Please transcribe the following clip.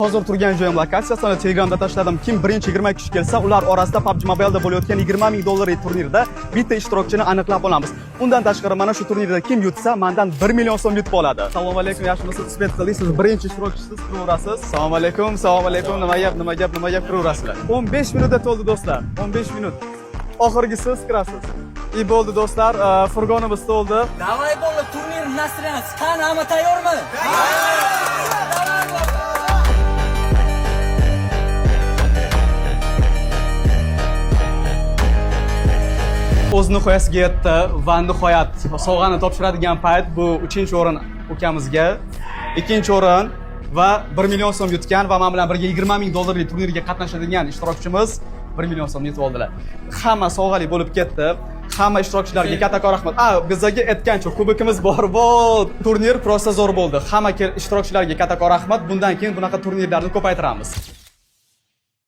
Hozir turgan joyim lokatsiyasini Telegramda tashladim. Kim birinchi 20 kishi kelsa, ular orasida PUBG Mobile'da bo'layotgan 20 ming dollarlik turnirda bitta ishtirokchini aniqlab olamiz. Undan tashqari mana shu turnirda kim yutsa, mendan 1 million so'm yutib oladi. Assalomu alaykum, yaxshimisiz? Isbet qildik, siz birinchi ishtirokchisiz, kiraverasiz. Assalomu alaykum, nima gap kiraverasizlar. 15 minutda to'ldi do'stlar. 15 minut. Oxirgi siz kirasiz. İyi bo'ldi do'stlar, furgonimiz to'ldi. Davay bola, turnir nasriyasi qani, hamma tayyormi? O'z nihoyasiga yetdi va nihoyat sovg'ani topshiradigan payt bu 3-o'rin ukamizga, 2-o'rin va 1 million so'm yutgan va men bilan birga 20 ming dollarlik turnirga qatnashadigan ishtirokchimiz 1 million so'm yutib oldilar. Hamma sovg'ali bo'lib ketdi. Hamma ishtirokchilarga kattakon rahmat. Bizga aytgancha kubikimiz bor. Bu turnir prosta zo'r bo'ldi. Hamma ishtirokchilarga kattakon rahmat. Bundan keyin bunaqa turnirlarni ko'paytiramiz.